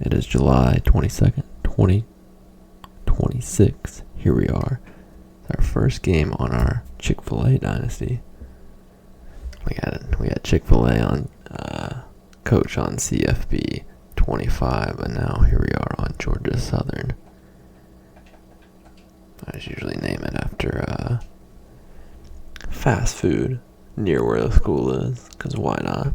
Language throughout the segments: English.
It is July 22nd, 2026. Here we are. It's our first game on our Chick-fil-A Dynasty. We had Chick-fil-A on Coach on CFB 25, and now here we are on Georgia Southern. I just usually name it after fast food near where the school is, because why not?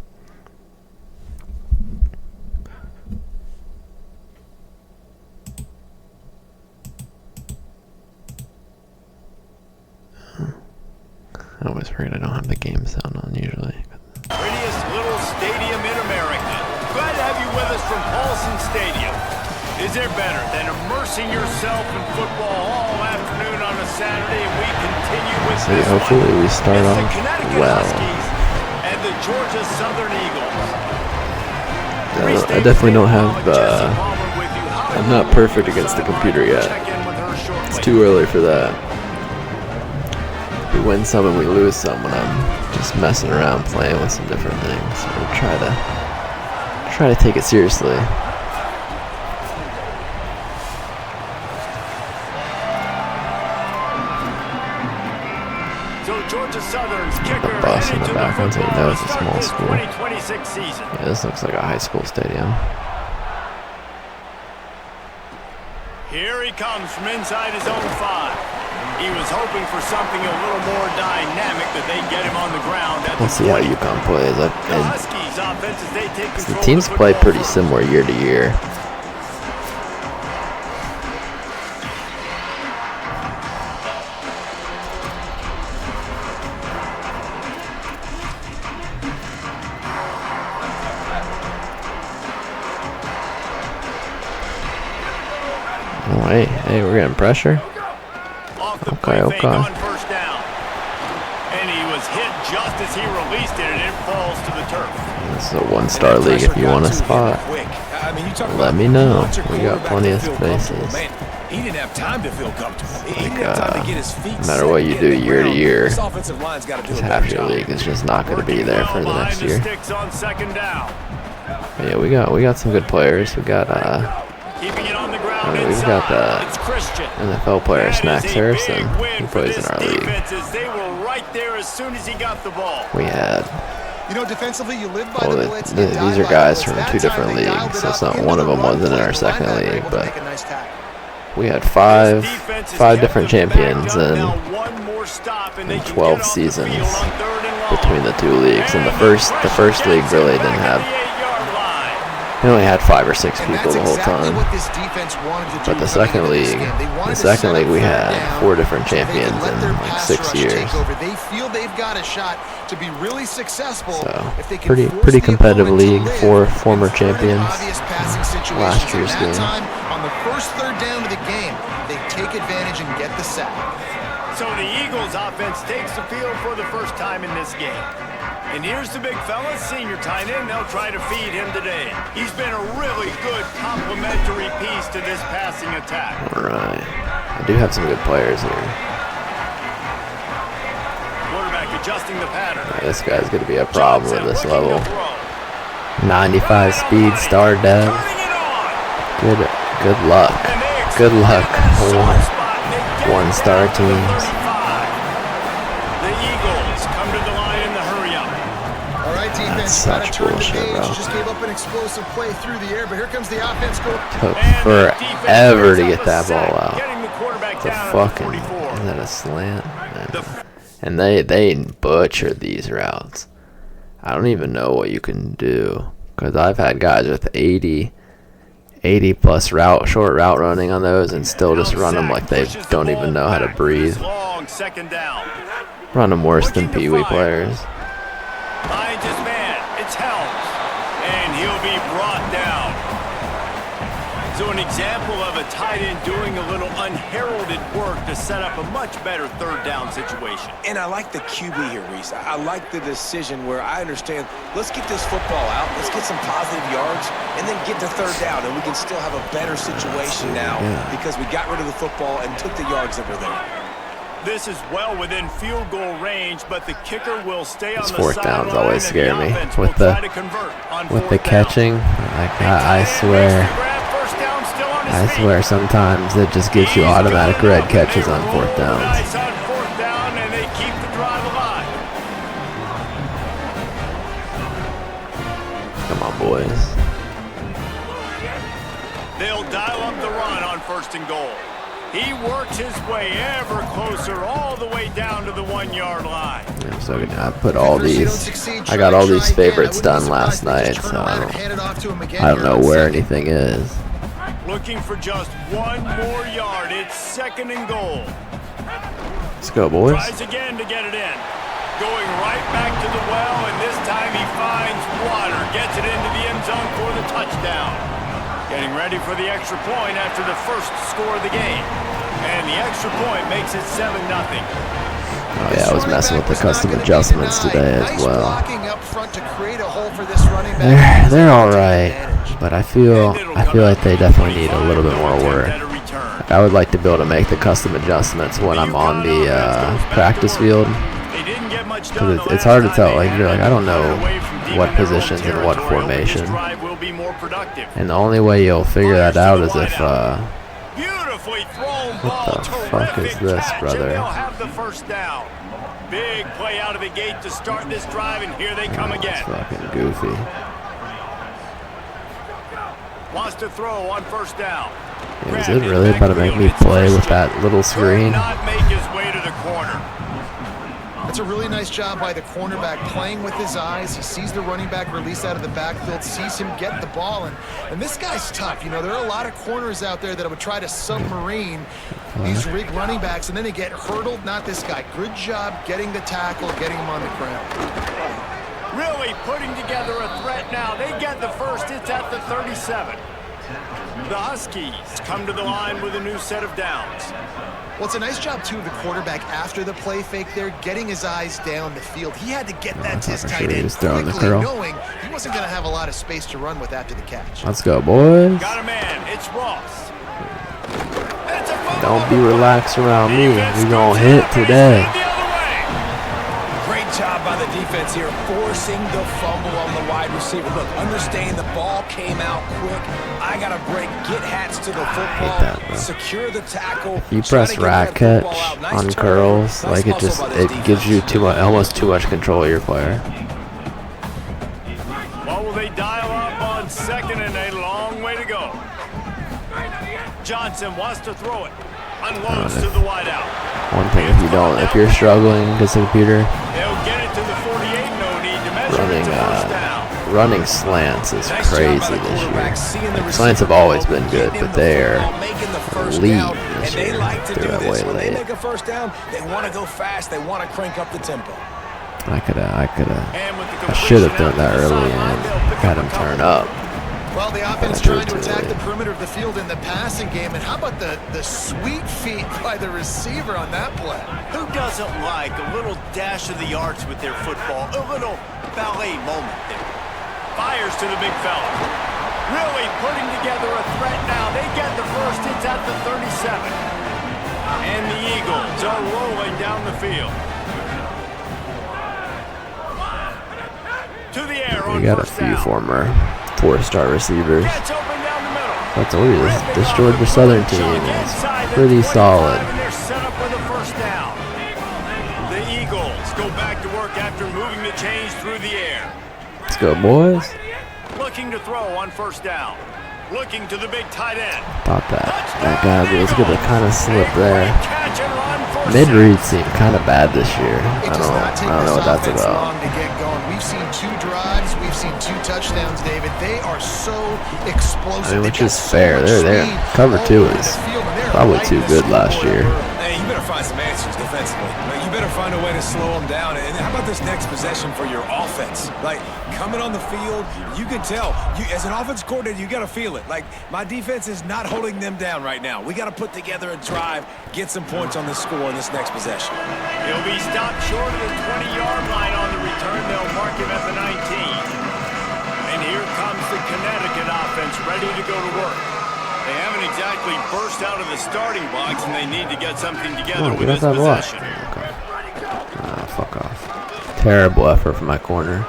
I always forget I don't have the game sound on usually. Prettiest little stadium in America. Glad to have you with us from Paulson Stadium. Is there better than immersing yourself in football all afternoon on a Saturday, and we continue with this hopefully one. We start It's off the Connecticut well. Huskies and the Georgia Southern Eagles. I definitely don't have I'm not perfect against the computer yet. It's too early for that. We win some and we lose some when I'm just messing around playing with some different things, or try to take it seriously. So Georgia Southern's kicker A bus in the background, so you know it's a small this school. 2026 season. Yeah, this looks like a high school stadium. Here he comes from inside his own 5. He was hoping for something a little more dynamic, that they get him on the ground. Let's see how UConn plays. The Huskies offense as they take control. The teams play pretty similar year to year. Oh, hey, we're getting pressure. Okay. On first down. And he was hit just as he released it, and it falls to the turf. This is a one-star league. If you want a spot, let me know. We got plenty of spaces. He didn't have time to feel comfortable. No matter what you do year to year, half your league is just not going to be there for the next year. But yeah, we got some good players. We got we've got the NFL player Snacks Harrison. He plays in our league. We had. Defensively, you live by the blitz. These are guys from 2 different leagues, so it's not one of them wasn't in our second league, but we had five different champions in 12 seasons between the 2 leagues. And the first league really didn't have. We only had 5 or 6 people the whole time. But the second league we had 4 different champions in like 6 years. So pretty competitive league. 4 former champions. Last year's game. On the first third down of the game, they take advantage and get the sack. So the Eagles offense takes the field for the first time in this game. And here's the big fella, senior tight end. They'll try to feed him today. He's been a really good complementary piece to this passing attack. All right. I do have some good players here. Quarterback adjusting the pattern. Yeah, this guy's going to be a problem at this level. 95 speed, star dev. Good luck. Good luck. One-star teams. That's such bullshit, bro. Just gave up an explosive play through the air, but here comes the offense. Took forever to get that ball out. The fucking, is that a slant? And they butcher these routes. I don't even know what you can do, because I've had guys with 80 plus short route running on those and still just run them like they don't even know how to breathe. Run them worse than Pee Wee players. Finds his man. It's Helms. And he'll be brought down. So an example of a tight end doing a little unheralded work to set up a much better third down situation. And I like the QB here, Reese. I like the decision where I understand, let's get this football out, let's get some positive yards, and then get to third down, and we can still have a better situation now because we got rid of the football and took the yards that were there. This is well within field goal range, but the kicker will stay on the fourth sideline. downs always scare me With the catching. Like I swear. I swear sometimes it just gives you automatic red catches on 4th downs. Nice on 4th down, and they keep the drive alive. Come on, boys. They'll dial up the run on 1st and goal. He works his way ever closer all the way down to the 1-yard line. Yeah, so I put all these. I got all these favorites done last night, so I don't know where anything is. Looking for just 1 more yard. It's 2nd and goal. Let's go, boys. Tries again to get it in. Going right back to the well, and this time he finds water. Gets it into the end zone for the touchdown. Getting ready for the extra point after the first score of the game. And the extra point makes it 7-0. Oh yeah, I was messing with the custom adjustments today as well. They're all right, but I feel like they definitely need a little bit more work. I would like to be able to make the custom adjustments when I'm on the practice field. Because it's hard to tell. Like you're like, I don't know what positions and what formation. And the only way you'll figure that out is if what the fuck is this, brother? Big play out of the gate to start this drive, and here they come again. That's fucking goofy. Wants to throw on 1st down. Yeah, is it really about to make me play with that little screen? Not make his way to the corner. That's a really nice job by the cornerback, playing with his eyes. He sees the running back release out of the backfield, sees him get the ball, and this guy's tough. You know, there are a lot of corners out there that would try to submarine these rig running backs, and then they get hurdled. Not this guy. Good job getting the tackle, getting him on the ground. Really putting together a threat now. They get the first. It's at the 37. The Huskies come to the line with a new set of downs. Well, it's a nice job, too, of the quarterback after the play fake there, getting his eyes down the field. He had to get that to his tight end quickly, knowing he wasn't going to have a lot of space to run with after the catch. Let's go, boys. Got a man. It's Ross. Don't be relaxed around me. We're going to hit today. Great job by the defense here, forcing the fumble on the wide receiver. Look, understand the ball came out quick. I got to break, get hats to the football, secure the tackle. You press rack catch on curls, like it gives you almost too much control of your player. Well, will they dial up on 2nd and a long way to go? Johnson wants to throw it. Unloads to the wideout. One thing, if you're struggling against the computer, they'll get it to the 48. No need to measure it to first down. Running slants is crazy this year. Slants have always been good, but they're elite this year. They're that way late. They make a first down. They want to go fast. They want to crank up the tempo. I should have done that early and had him turn up. Well, the offense trying to attack the perimeter of the field in the passing game, and how about the sweet feet by the receiver on that play? Who doesn't like a little dash of the arts with their football, a little ballet moment there? Fires to the big fella. Really putting together a threat now. They get the first. It's at the 37. And the Eagles are rolling down the field. To the air on We got a first few down. former 4-star receivers. Gets open down the middle. I told you this Georgia Southern team is pretty solid. They're set up with a first down. The Eagles go back to work after moving the chains through the air. Let's go, boys. Looking to throw on first down. Looking to the big tight end. Thought that guy was going to kind of slip there. Mid-read seemed kind of bad this year. I don't know what that's about. We've seen 2 drives. We've seen 2 touchdowns, David. They are so explosive. I mean, which is fair. They're there. Cover 2 is probably too good last year. Hey, you better find some answers defensively. You better find a way to slow them down. And how about this next possession for your offense? Like, coming on the field, you can tell. As an offense coordinator, you got to feel it. Like, my defense is not holding them down right now. We got to put together a drive, get some points on the score in this next possession. He'll be stopped short of the 20-yard line on the return. They'll mark him at the 19. And here comes the Connecticut offense ready to go to work. They haven't exactly burst out of the starting blocks, and they need to get something together with this possession. Okay. Fuck off. Terrible effort from my corner.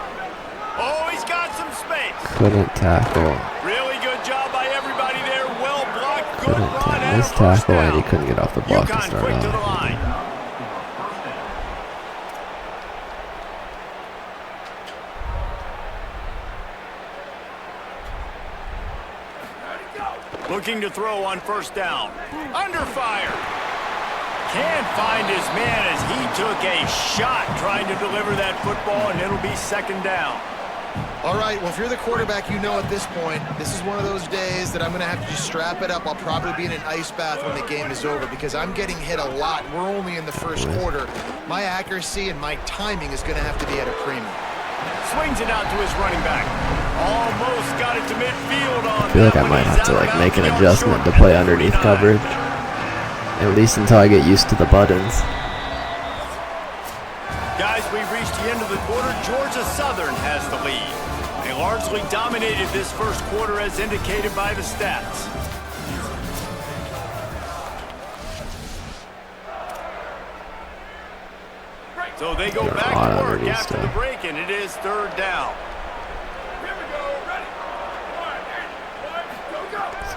Oh, he's got some space. Couldn't tackle. Really good job by everybody there. Well blocked. Couldn't miss tackle, and he couldn't get off the block to start out. Looking to throw on first down. Under fire. Can't find his man as he took a shot trying to deliver that football, and it'll be second down. All right, well, if you're the quarterback, you know at this point, this is one of those days that I'm going to have to just strap it up. I'll probably be in an ice bath when the game is over because I'm getting hit a lot. We're only in the first quarter. My accuracy and my timing is going to have to be at a premium. Swings it out to his running back. Almost got it to midfield on I feel like I might have to like make an adjustment to play underneath coverage. At least until I get used to the buttons. Guys, we've reached the end of the quarter. Georgia Southern has the lead. They largely dominated this first quarter as indicated by the stats. So they go back to work after the break, and it is third down.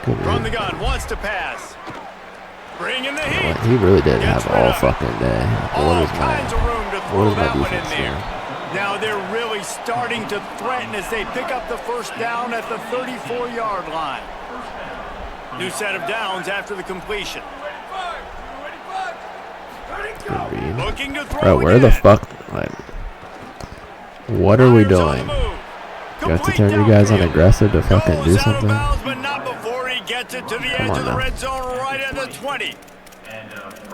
From the gun, wants to pass. Bring in the heat. He really did have all fucking day. What is my defense there? Now they're really starting to threaten as they pick up the first down at the 34-yard line. New set of downs after the completion. Looking to throw. Bro, where the fuck? Like, what are we doing? You have to turn you guys on aggressive to fucking do something? Gets it to the edge of the red zone right at the 20.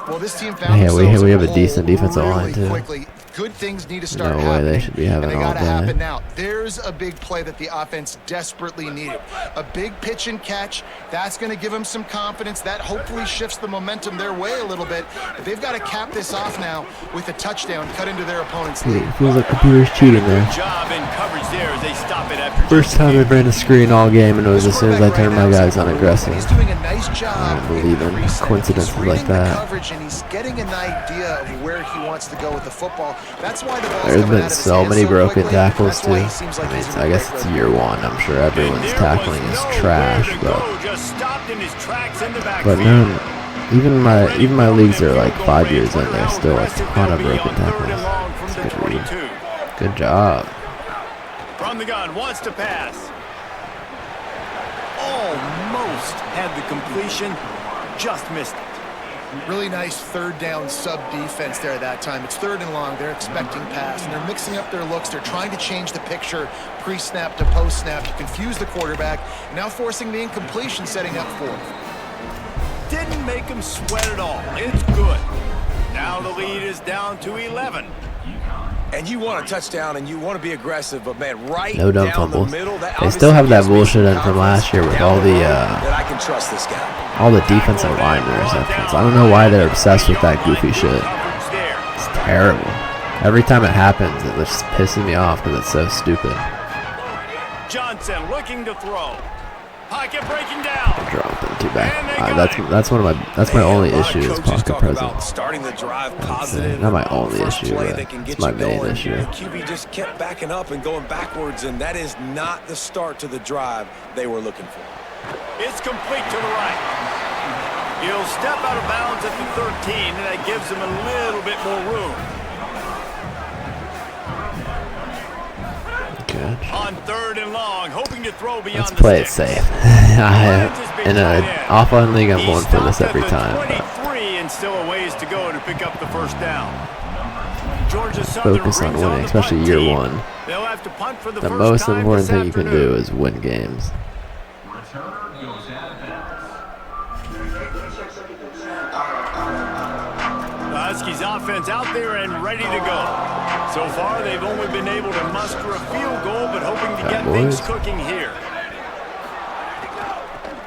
Well, this team found we have a decent defensive line too. Quickly. Good things need to start No way they should be having all happen day. now. There's a big play that the offense desperately needed. A big pitch and catch. That's going to give them some confidence. That hopefully shifts the momentum their way a little bit. But they've got to cap this off now with a touchdown cut into their opponent's lead. It feels like computer's cheating there. Job in coverage there as they stop it after First time I ran a screen all game, and it was as soon as I turned my guys on aggressive. He's doing a nice job. I don't believe in coincidences like that. Coverage, and he's getting an idea of where he wants to go with the football. That's why the There's been so many broken tackles too. I mean, I guess it's year one. I'm sure everyone's tackling is trash, but man, even my leagues are like 5 years in. There's still a ton of broken tackles. It's a good read. Good job. From the gun, wants to pass. Almost had the completion, just missed it. Really nice third down sub defense there that time. It's third and long. They're expecting pass, and they're mixing up their looks. They're trying to change the picture pre-snap to post-snap to confuse the quarterback, now forcing the incompletion, setting up fourth. Didn't make him sweat at all. It's good. Now the lead is down to 11. And you want a touchdown and you want to be aggressive, but man, right no dumb down fumbles. the middle, that they still have that bullshit in from last year with all the that I can trust this guy. all the defensive line interceptions. I don't know why they're obsessed with that goofy shit. It's terrible. Every time it happens, it just pisses me off because it's so stupid. Johnson looking to throw. Pocket breaking down. Dropping too back. That's my only issue is pocket presence. Starting the drive positive. Not my only issue, but it's my main issue. QB just kept backing up and going backwards, and that is not the start to the drive they were looking for. It's complete to the right. He'll step out of bounds at the 13, and that gives him a little bit more room. Good. On third and long, hoping to throw beyond Let's play it safe. In an offline league, I'm going for this every time. 23 and still a ways to go to pick up the first down. Georgia Focus on winning, especially year one. They'll have to punt for the most important thing you can do is win games. The Huskies offense out there and ready to go. So far, they've only been able to muster a field goal, but hoping to get things cooking here.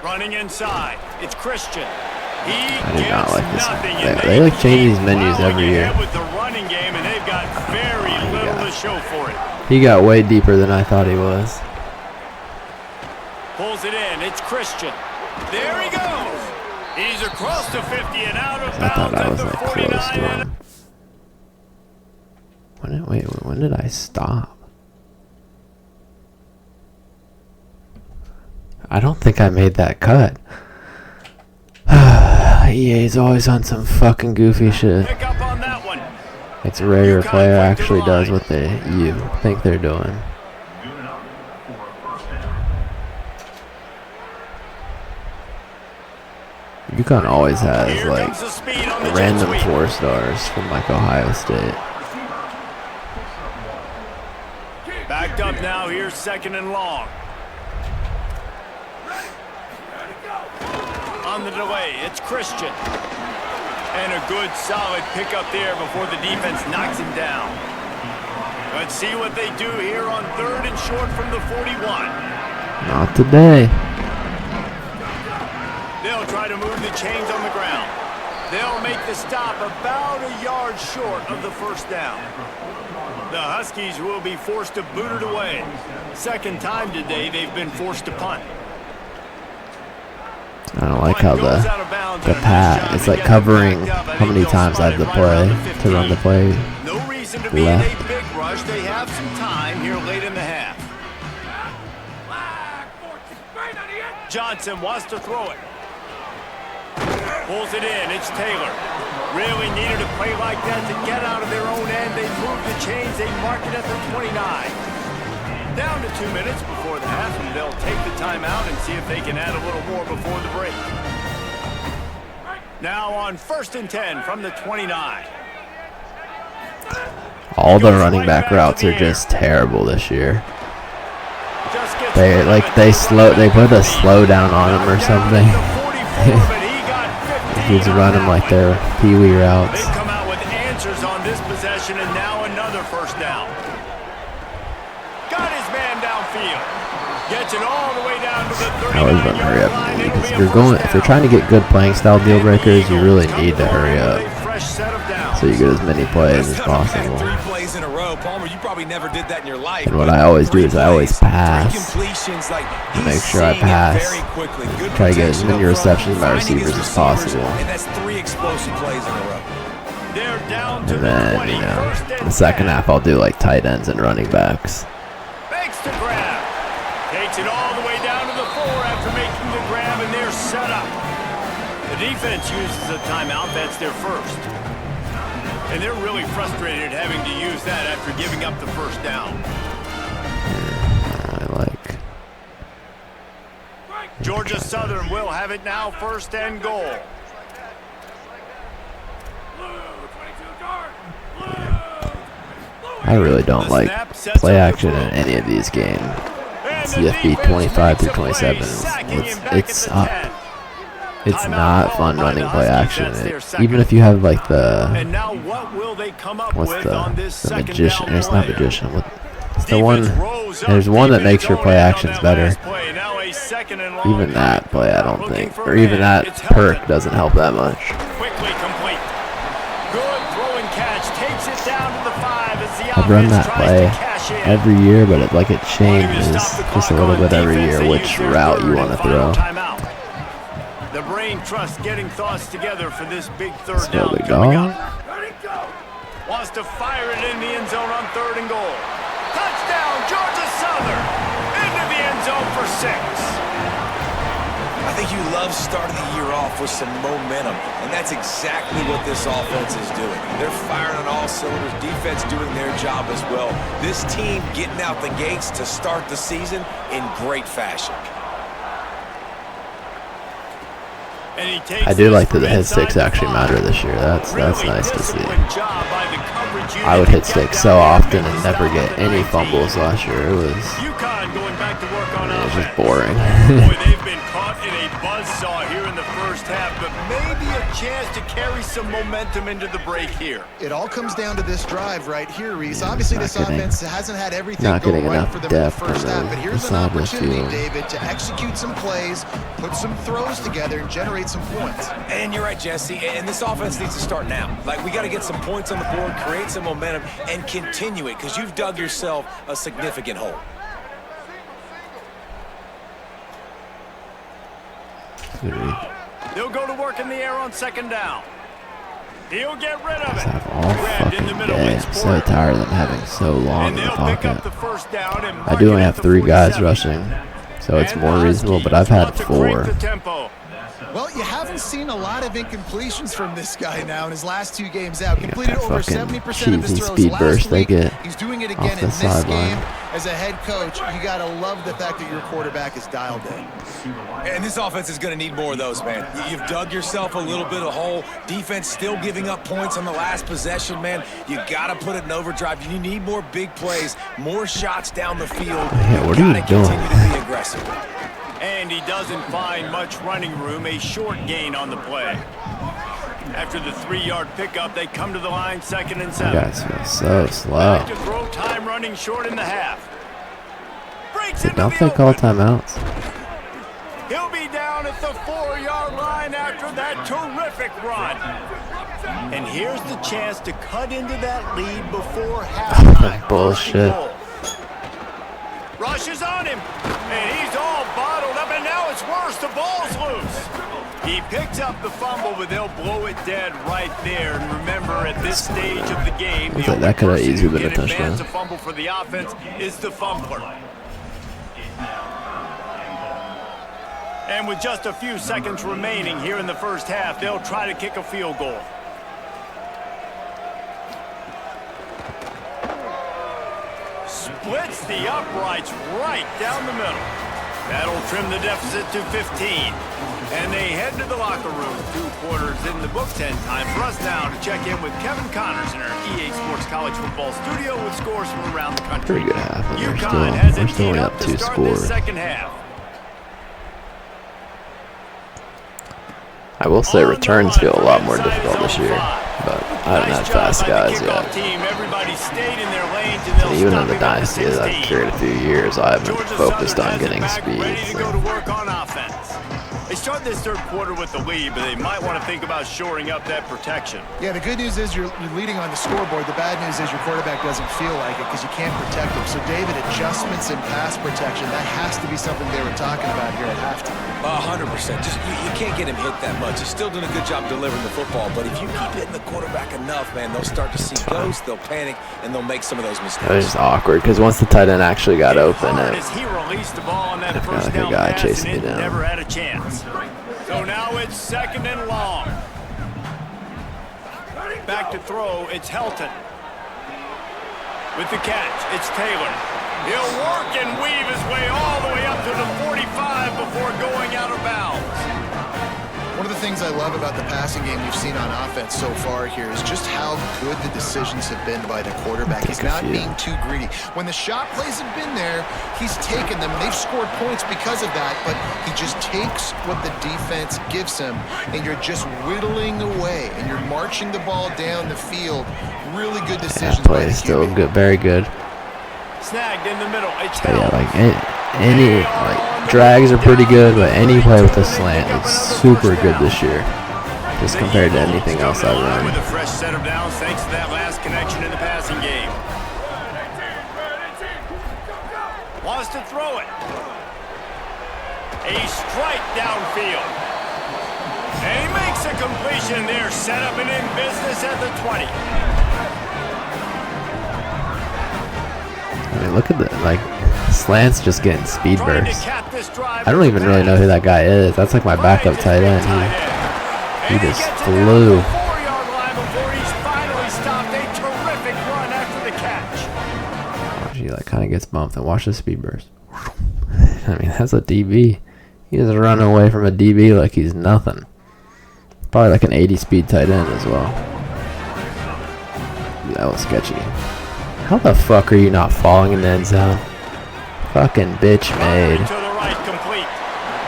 Running inside, it's Christian. I do not like this. They like change these menus every year. With the running game, and they've got very little to show for it. He got way deeper than I thought he was. Pulls it in, it's Christian. There he goes. He's across the 50 and out of bounds. I thought I was at like the close to 49. him. When did I stop? I don't think I made that cut. EA's always on some fucking goofy shit. Pick up on that one. It's rare your player actually does what you think they're doing. UConn always has like random 4-stars from like Ohio State. Backed up now, here's 2nd and long. On the delay, it's Christian. And a good solid pickup there before the defense knocks him down. Let's see what they do here on 3rd and short from the 41. Not today. They'll try to move the chains on the ground. They'll make the stop about a yard short of the 1st down. The Huskies will be forced to boot it away. 2nd time today they've been forced to punt. I don't like how the pat, it's like covering how many times I have to play to run the play No reason to be in a big rush. They have some time here late in the half. Johnson wants to throw it. Pulls it in. It's Taylor. Really needed a play like that to get out of their own end. They move the chains. They mark it at the 29. Down to 2 minutes before the half, and they'll take the timeout and see if they can add a little more before the break. Now on 1st and 10 from the 29. All the running back routes are just terrible this year. They put a slow down on him or something. He's running like their pee-wee routes. They come out with answers on this possession, and now another 1st down. Got his man downfield. Gets it all the way down to the 39. I always want to hurry up in the league. If you're trying to get good playing style deal breakers, you really need to hurry up so you get as many plays as possible. And what I always do is I always pass. Make sure I pass. Try to get as many receptions by receivers as possible. And then, you know, in the 2nd half I'll do like tight ends and running backs. Fakes the grab. Takes it all the way down to the 4 after making the grab, and they're set up. The defense uses a timeout. That's their 1st. And they're really frustrated having to use that after giving up the 1st down. I like. Georgia Southern will have it now, 1st and goal. I really don't like play action in any of these games. CFB 25 through 27. It's not fun running play action. Even if you have like the magician? It's not magician. It's the one. There's one that makes your play actions better. Even that play, I don't think, or even that perk doesn't help that much. I've run that play every year, but it changes just a little bit every year which route you want to throw. The brain trust getting thoughts together for this big 3rd down coming up. Wants to fire it in the end zone on 3rd and goal. Touchdown, Georgia Southern! Into the end zone for 6. I think you love starting the year off with some momentum, and that's exactly what this offense is doing. They're firing on all cylinders, defense doing their job as well. This team getting out the gates to start the season in great fashion. I do like that hit sticks actually matter this year. That's nice to see. I would hit sticks so often and never get any fumbles last year. It was just boring. Boy, they've been caught in a buzzsaw here in the 1st half, but maybe a chance to carry some momentum into the break here. It all comes down to this drive right here, Reese. Obviously, this offense hasn't had everything not getting go right enough for them depth in the 1st half, but here's an opportunity, field. David, to execute some plays, put some throws together, and generate some points. And you're right, Jesse, and this offense needs to start now. We got to get some points on the board, create some momentum, and continue it, because you've dug yourself a significant hole. They'll go to work in the air on 2nd down. He'll get rid of it. All fucking day. I'm so tired of them having so long in the pocket. I do only have 3 guys rushing, so it's more reasonable, but I've had 4. Well, you haven't seen a lot of incompletions from this guy now in his last 2 games out. Completed over 70% of his throws speed last burst week. they get. He's doing it again in this game. As a head coach, you got to love the fact that your quarterback is dialed in. And this offense is going to need more of those, man. You've dug yourself a little bit of hole. Defense still giving up points on the last possession, man. You got to put it in overdrive. You need more big plays, more shots down the field. Yeah, what are you doing? Continue to be aggressive. And he doesn't find much running room, a short gain on the play. After the 3-yard pickup, they come to the line 2nd and 7. You guys feel so slow. Back to throw time running short in the half. Don't they call timeouts? He'll be down at the 4-yard line after that terrific run. And here's the chance to cut into that lead before halftime. Bullshit. Rushes on him, and he's all bottled up, and now it's worse. The ball's loose. He picks up the fumble, but they'll blow it dead right there. And remember, at this stage of the game, the only that could have person easily who been a can advance touchdown. a fumble for the offense is the fumbler. And with just a few seconds remaining here in the first half, they'll try to kick a field goal. Splits the uprights right down the middle. That'll trim the deficit to 15. And they head to the locker room. 2 quarters in the books, 10 time for us now to check in with Kevin Connors in our EA Sports College Football studio with scores from around the country. Pretty good half. UConn has We're it still teed only up up to 2 start scores. this second half. I will say returns feel a lot more difficult this year, but I haven't had fast guys yet. And even in the Dynasty that I've carried a few years, I haven't focused on getting speed. They start this 3rd quarter with the lead, but they might want to think about shoring up that protection. Yeah, the good news is you're leading on the scoreboard. The bad news is your quarterback doesn't feel like it because you can't protect him. So, David, adjustments in pass protection, that has to be something they were talking about here at halftime. 100%. Just you can't get him hit that much. He's still doing a good job delivering the football, but if you keep hitting the quarterback enough, man, they'll start to see ghosts, they'll panic, and they'll make some of those mistakes. It was just awkward because once the tight end actually got open, He released the ball on that I felt first like a down guy pass chasing and me it down. never had a chance. So now it's 2nd and long. Back to throw, it's Helton. With the catch, it's Taylor. He'll work and weave his way all the way up to the 45 before going out of bounds. One of the things I love about the passing game we've seen on offense so far here is just how good the decisions have been by the quarterback. He's not being too greedy. When the shot plays have been there, he's taken them. They've scored points because of that, but he just takes what the defense gives him, and you're just whittling away, and you're marching the ball down the field. Really good decisions by the QB. Still good, very good. Snagged in the middle. It's Yeah, like any drags are pretty good, but any play with a slant is super good this year, just compared to anything else I've run. With a fresh set of downs, thanks to that last connection in the passing game. Wants to throw it. A strike downfield. And he makes a completion there, set up and in business at the 20. I mean, look at the slant's just getting speed burst. I don't even really know who that guy is. That's like my backup tight end. He just flew. He like kind of gets bumped and watch the speed burst. I mean, that's a DB. He just run away from a DB like he's nothing. Probably like an 80 speed tight end as well. Yeah, that was sketchy. How the fuck are you not falling in the end zone? Fucking bitch made. To the right, complete.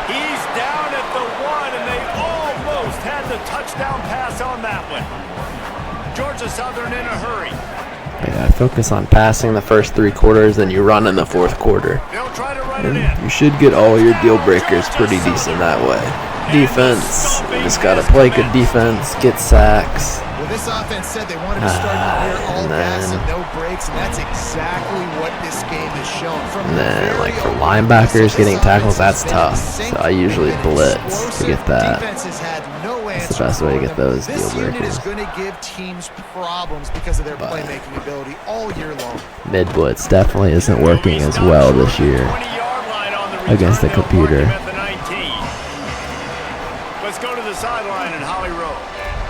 He's down at the 1, and they almost had the touchdown pass on that one. Georgia Southern in a hurry. Yeah, focus on passing the first 3 quarters, then you run in the 4th quarter. They'll try to run it in. You should get all your deal breakers pretty decent that way. Defense, you just gotta play good defense, get sacks. Well, this offense said they wanted to start the year all gas and no breaks, and that's exactly what this game has shown. And then, like, for linebackers getting tackles, that's tough. So I usually blitz to get that. That's the best way to get those deal breakers. This unit is breakers. going to give teams problems because of their playmaking ability all year long. Mid blitz definitely isn't working as well this year against the computer. Let's go to the sideline in Holly Rowe.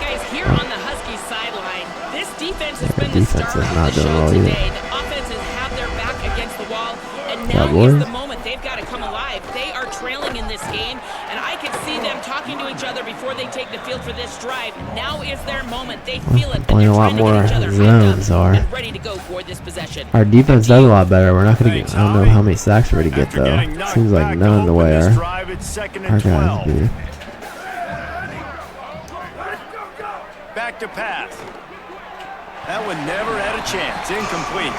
Guys, here on the Huskies sideline, this defense has been the star of the show today. The offenses have their back against the wall, and now is the moment they've got to come alive. They are trailing in this game, and I can see them talking to each other before they take the field for this drive. Now is their moment. They feel it. Playing a lot more zones are. Ready to go for this possession. Our defense does a lot better. We're not going to get, I don't know how many sacks we're going to get, though. Seems like none the way our guys do. Back to pass. That one never had a chance. Incomplete.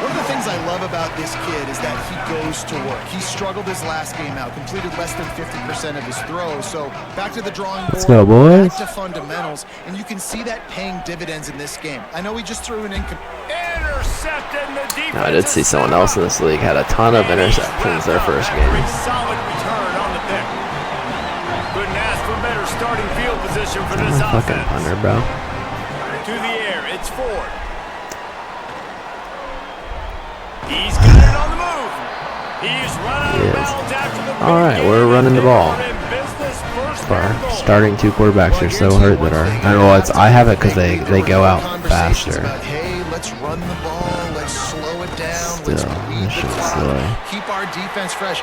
One of the things I love about this kid is that he goes to work. He struggled his last game out, completed less than 50% of his throws. So back to the drawing board, let's go, boys. Back to fundamentals, and you can see that paying dividends in this game. I know he just threw an intercepted. I did see someone else in this league had a ton of interceptions their first game. Solid return on the pick. Couldn't ask for better starting field position for this offense. Fucking punter, bro. To the air, it's Ford. He's got it on the move. He's run out of bounds after the all right, we're running the ball. Our starting two quarterbacks are so hurt that our I have it because they go out faster. Hey, let's run the ball. Let's slow it down. Still, this shit's slow. Keep our defense fresh.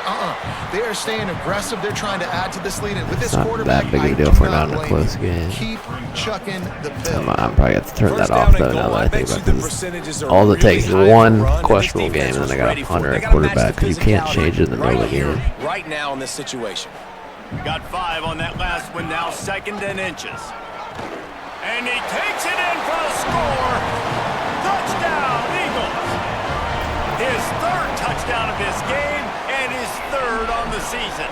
They are staying aggressive. They're trying to add to this lead. And with this not quarterback, that big of a deal if we're not in a close game. Keep chucking the pill. I'm probably have to turn that off though. Now that I think about this, all it takes is one questionable game, and then I got a punter at quarterback because you can't change it in the middle of the game. Right now in this situation. Got 5 on that last one. Now 2nd and inches, and he takes it in for a score. Touchdown, Eagles! His 3rd touchdown of this game and his 3rd on the season.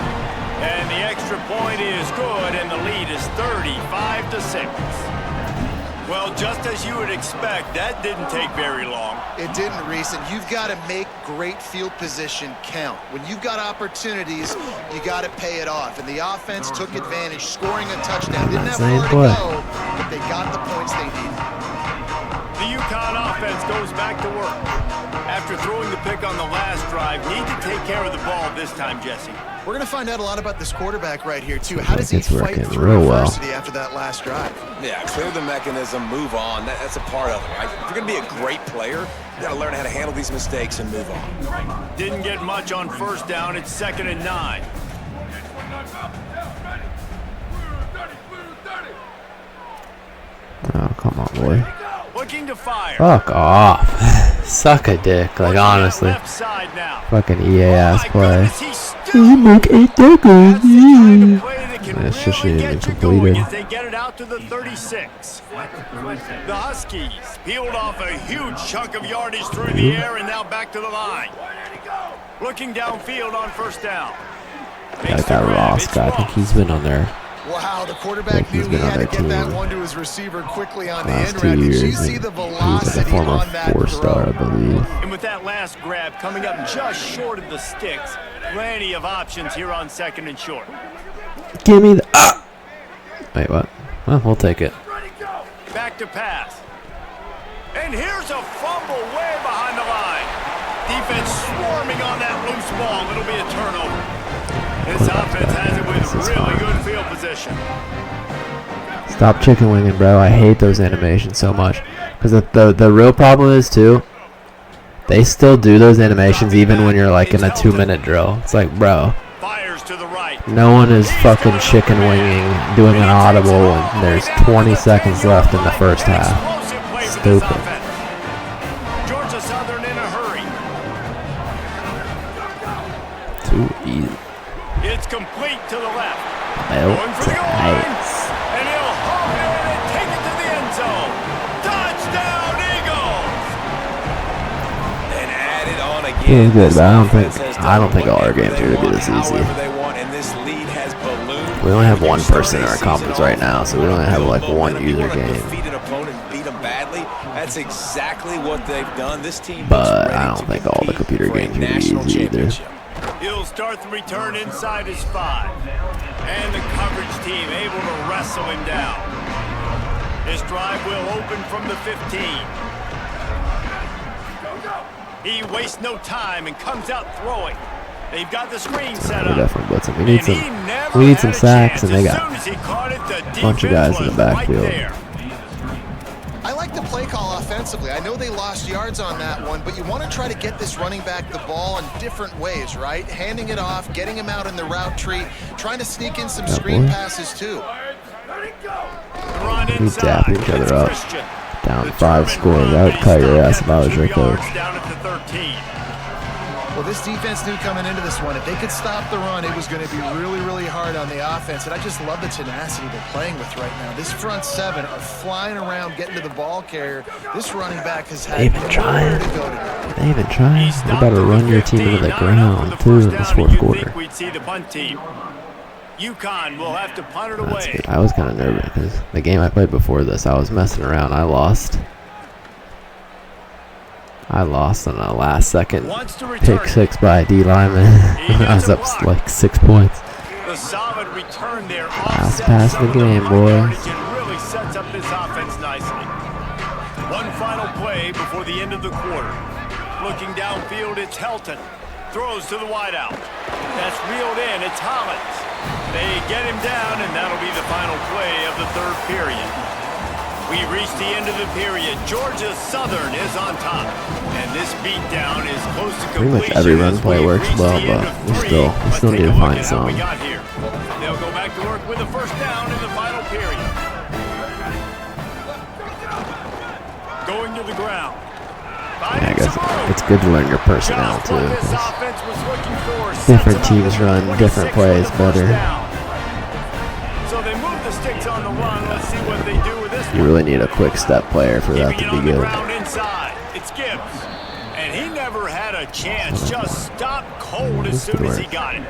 And the extra point is good, and the lead is 35-6. Well, just as you would expect, that didn't take very long. It didn't, Reese, and you've got to make great field position count. When you've got opportunities, you got to pay it off. And the offense took advantage, scoring a touchdown. Didn't have far to go, but they got the points they needed. The UConn offense goes back to work. After throwing the pick on the last drive, need to take care of the ball this time, Jesse. We're going to find out a lot about this quarterback right here, too. How does he fight through adversity after that last drive? Yeah, clear the mechanism, move on. That's a part of it, right? If you're going to be a great player, you got to learn how to handle these mistakes and move on. Didn't get much on 1st down. It's 2nd and 9. Oh, come on, boy. Looking to fire. Fuck off. Suck a dick, like honestly. Fucking EA ass play. You make 8 seconds. It's just even completed. They get it out to the 36. The Huskies peeled off a huge chunk of yardage through the air and now back to the line. Looking downfield on 1st down. Got that Ross guy. I think he's been on there. Wow, the quarterback knew he had to get that one to his receiver quickly on the end route. Did you see the velocity on that throw? 4-star, I believe. And with that last grab coming up just short of the sticks, plenty of options here on 2nd and short. Give me the Wait, what? Well, we'll take it. Back to pass. And here's a fumble way behind the line. Defense swarming on that loose ball. It'll be a turnover. This offense has it with really good field position. Stop chicken winging, bro. I hate those animations so much. Because the real problem is, too, they still do those animations even when you're, like, in a 2-minute drill. It's like, bro, no one is fucking chicken winging, doing an audible when there's 20 seconds left in the first half. Stupid. Georgia Southern in a hurry. Too easy. It's complete to the left. Going for the goal line. And he'll hop in and take it to the end zone. Touchdown, Eagles! And add it on again. It's good, but I don't think all our games are gonna be this easy. We only have one person in our conference right now, so we only have like one user game. That's exactly what they've done. This team, but I don't think all the computer games are gonna be easy either. He'll start the return inside his 5. And the coverage team able to wrestle him down. This drive will open from the 15. He wastes no time and comes out throwing. They've got the screen set We're up. definitely blitzing. We need some sacks, and they got a bunch of guys in the backfield. I like the play call offensively. I know they lost yards on that one, but you want to try to get this running back the ball in different ways, right? Handing it off, getting him out in the route tree, trying to sneak in some screen passes too. We dap each other up. Down 5 scores. I would cut your ass if I was your coach. Well, this defense knew coming into this one, if they could stop the run, it was going to be really, really hard on the offense. And I just love the tenacity they're playing with right now. This front 7 are flying around, getting to the ball carrier. This running back has had They've been trying. to go to. They've been trying. They better run your team into the ground, too, in this 4th quarter. UConn will have to punt it away. I was kind of nervous because the game I played before this, I was messing around. I lost on a last-second pick 6 by a D lineman. I was up like 6 points. The solid return there. Last pass of the game, boys. Really sets up this offense nicely. One final play before the end of the quarter. Looking downfield, it's Helton. Throws to the wideout. That's reeled in. It's Hollins. They get him down, and that'll be the final play of the 3rd period. We've reached the end of the period. Georgia Southern is on top, and this beatdown is close to completion. Pretty much every run play works well, but we still need to find some. They'll go back to work with a first down in the final period. Going to the ground. Yeah, I guess it's good to learn your personnel too. Different teams run different plays better. So they move the sticks on the run. Let's see what they do with this. You really need a quick step player for that to be good. Inside. It's Gibbs. And he never had a chance. Just stopped cold as soon as he got it.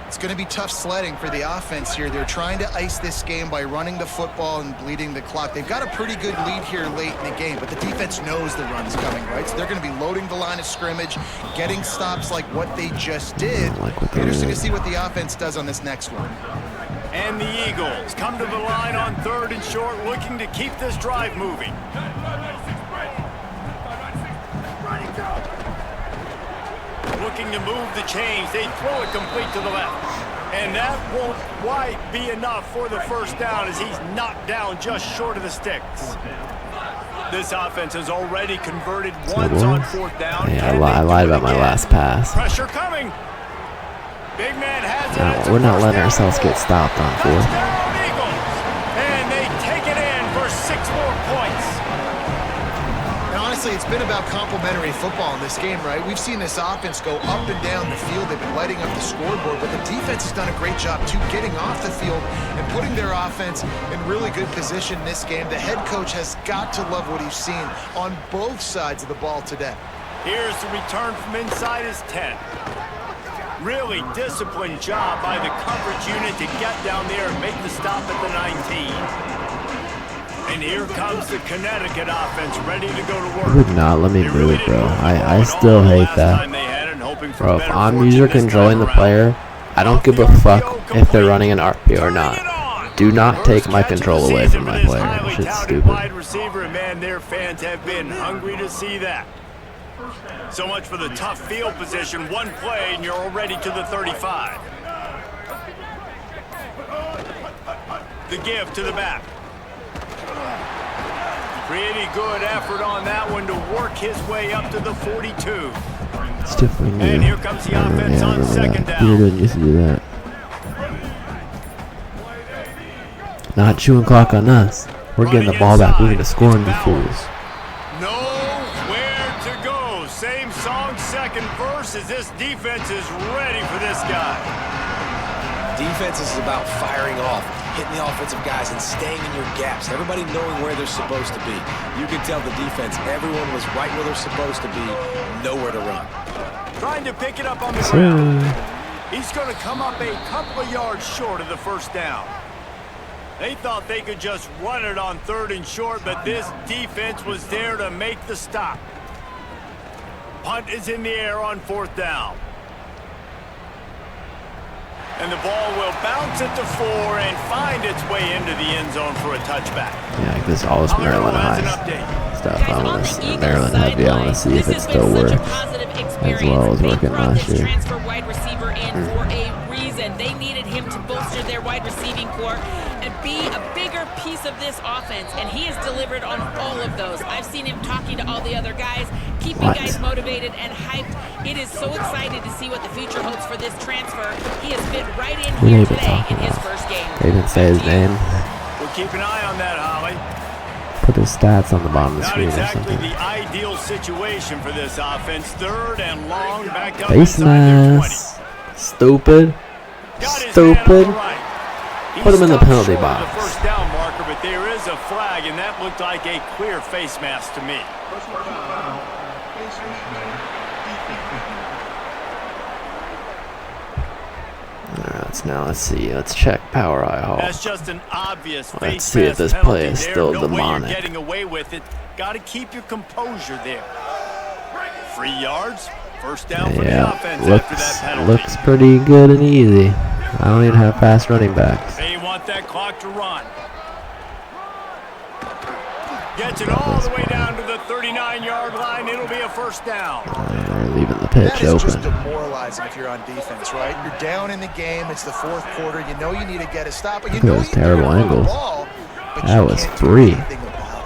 It's going to be tough sledding for the offense here. They're trying to ice this game by running the football and bleeding the clock. They've got a pretty good lead here late in the game, but the defense knows the run's coming, right? So they're going to be loading the line of scrimmage, getting stops like what they just did. Interesting to see what the offense does on this next one. And the Eagles come to the line on 3rd and short, looking to keep this drive moving. Looking to move the chains. They throw it complete to the left. And that won't quite be enough for the first down as he's knocked down just short of the sticks. This offense has already converted once on 4th down. Yeah, I lied about my last pass. Pressure coming. Big man has it. No, we're not letting ourselves get stopped on 4th. And they take it in for 6 more points. And honestly, it's been about complementary football in this game, right? We've seen this offense go up and down the field. They've been lighting up the scoreboard, but the defense has done a great job, too, getting off the field and putting their offense in really good position in this game. The head coach has got to love what he's seen on both sides of the ball today. Here's the return from inside his 10. Really disciplined job by the coverage unit to get down there and make the stop at the 19. And here comes the Connecticut offense ready to go to work. Would not let me move, bro. I still hate that. Bro, if I'm user controlling the player, I don't give a fuck if they're running an RP or not. Do not take my control away from my player. That shit's stupid. Receiver, and man, their fans have been hungry to see that. So much for the tough field position. One play, and you're already to the 35. The give to the back. Pretty good effort on that one to work his way up to the 42. It's definitely new. And here comes the offense on 2nd down. Peter didn't used to do that. Not chewing clock on us. We're getting the ball back. We need to score on the fools. Nowhere to go. Same song, second verse, as this defense is ready for this guy. Defense is about firing off, hitting the offensive guys, and staying in your gaps. Everybody knowing where they're supposed to be. You can tell the defense, everyone was right where they're supposed to be, nowhere to run. Trying to pick it up on the ground. He's going to come up a couple of yards short of the first down. They thought they could just run it on 3rd and short, but this defense was there to make the stop. Punt is in the air on 4th down. And the ball will bounce it to 4 and find its way into the end zone for a touchback. Yeah, like this all this Maryland High stuff. I want to see Maryland heavy. I want to see if it still works as well as working last year. Transfer wide receiver in for a reason. They needed him to bolster their wide receiving core and be a bigger piece of this offense, and he has delivered on all of those. I've seen him talking to all the other guys, keeping guys motivated and hyped. It is so exciting to see what the future holds for this transfer. He has fit right in here today in his first game. They didn't say his name. We'll keep an eye on that, Holly. Put his stats on the bottom of the Not screen exactly or something. the ideal situation for this offense. 3rd and long, back up Face inside their 20. mask. Stupid. Got his Stupid. man on the right. Put him in the He stopped penalty short of box. the first down marker, but there is a flag, and that looked like a clear face mask to me. Let's see. Let's check Power Eye Hall. That's just an obvious face Let's see if mask this penalty play is there. still No way demonic. you're getting away with it. Got to keep your composure there. 3 yards, first down for the offense after that penalty. Looks pretty good and easy. I don't even have fast running backs. They want that clock to run. Gets it all the way down to the 39-yard line. It'll be a first down. They're leaving the pitch That is just open. demoralizing if you're on defense, right? You're down in the game. It's the 4th quarter. You know you need to get a stop. But you know Those you terrible need to run the angles. ball, but That you was can't do free. anything about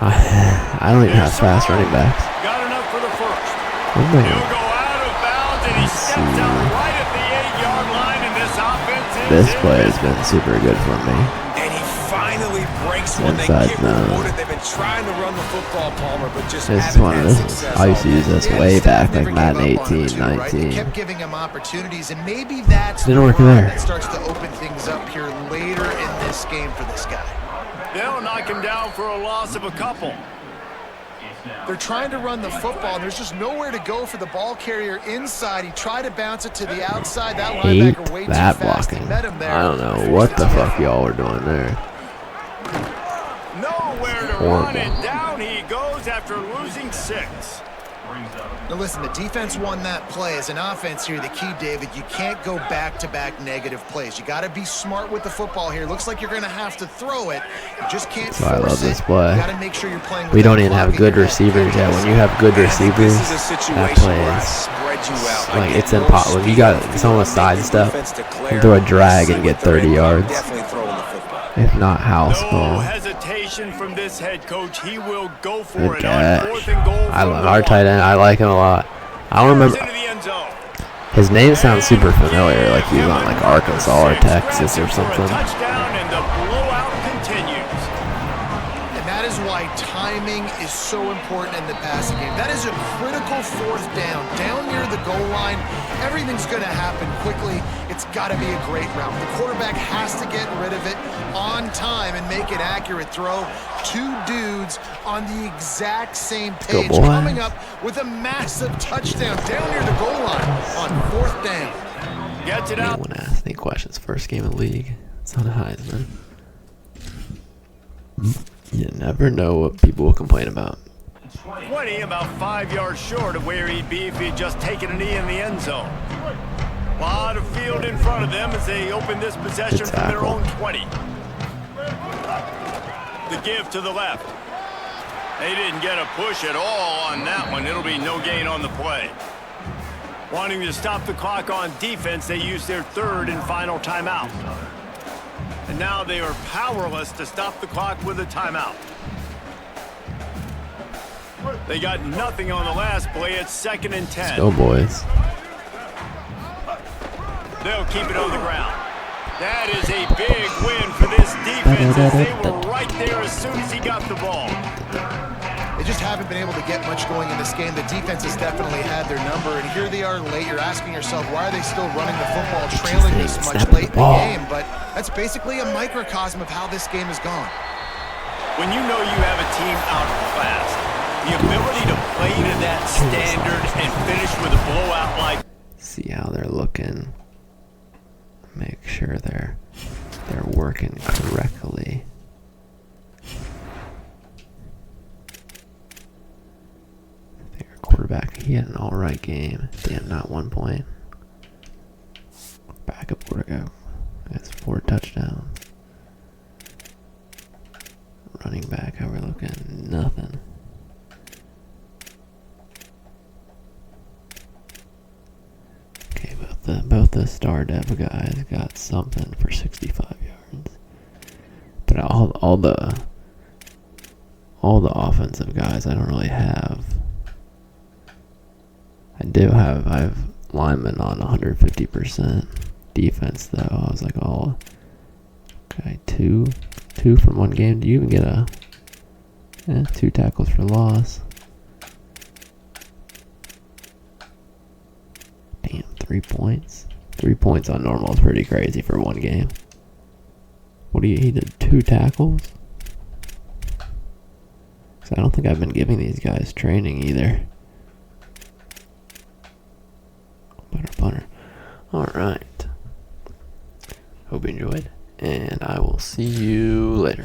it. I don't even have fast running backs. Got enough for the first. What am I He'll go out of bounds, and he steps out right at the 8-yard line, and this offense is This in play has business. been super good for me. And he finally breaks when they Inside get zone. rewarded. They've been trying to run the football, Palmer, but just This haven't one, had this success. I used to use this Yeah, way his staff back, like never Madden gave up on him 18, too, right? They 19. kept giving him opportunities, and maybe that's Didn't the work run there. that starts to open things up here later in this game for this guy. They'll knock him down for a loss of a couple. They're trying to run the football, and there's just nowhere to go for the ball carrier inside. He tried to bounce it to the outside. That Hate linebacker way too that fast. He blocking. met him there. I don't know what the fuck y'all were doing there. Nowhere to Horrible. run, and down he goes after losing 6. Now listen, the defense won that play. As an offense here, the key, David, you can't go back-to-back negative plays. You got to be smart with the football here. Looks like you're going to have to throw it. You just can't That's why I force love this it. play. You got to make sure you're playing with We that don't even have clock good in your receivers yet. hands. When you have good receivers, This is a that situation play where I is spread you out. I like get it's no impossible. When you got speed. someone sidestep Defense declare, and throw a drag see and what get they're 30 in. yards, Definitely throwing the football. if not house No ball. hesitation from this head coach. He will go for Good it on catch. 4th and goal. I from love the our 1. tight end. I like him a lot. I don't remember. Into the end zone. His name sounds super familiar, like he was on like Arkansas or Texas or something. Touchdown, and the blowout continues. And that is why timing is so important in the passing game. That is a critical 4th down. Down near the goal line, everything's going to happen quickly. It's got to be a great route. The quarterback has to get rid of it on time and make an accurate throw. 2 dudes on the exact same page, boy. coming up with a massive touchdown down near the goal line on 4th down. Gets it out. Anyone ask any questions? First game of the league. It's on a Heisman. You never know what people will complain about. 20, about 5 yards short of where he'd be if he'd just taken a knee in the end zone. A lot of field in front of them as they open this possession from their own 20. The give to the left. They didn't get a push at all on that one. It'll be no gain on the play. Wanting to stop the clock on defense, they used their 3rd and final timeout. And now they are powerless to stop the clock with a timeout. They got nothing on the last play. It's 2nd and 10. Go boys. They'll keep it on the ground. That is a big win for this defense as they were right there as soon as he got the ball. They just haven't been able to get much going in this game. The defense has definitely had their number, and here they are late. You're asking yourself, why are they still running the football, trailing this much late in the game? But that's basically a microcosm of how this game has gone. When you know you have a team outclassed, the ability to play to that standard and finish with a blowout like... See how they're looking. Make sure they're working correctly. Their quarterback, he had an alright game. Damn, not 1 point. we go. That's 4 touchdowns. Running back, how we're looking? Nothing. Okay, both the star dev guys got something for 65 yards. But all the offensive guys I don't really have. I have linemen on 150%. Defense though, I was like, oh, okay, two from one game. Do you even get 2 tackles for loss? Damn, 3 points. 3 points on normal is pretty crazy for one game. He did 2 tackles? So I don't think I've been giving these guys training either. Punter. Alright. Hope you enjoyed, and I will see you later.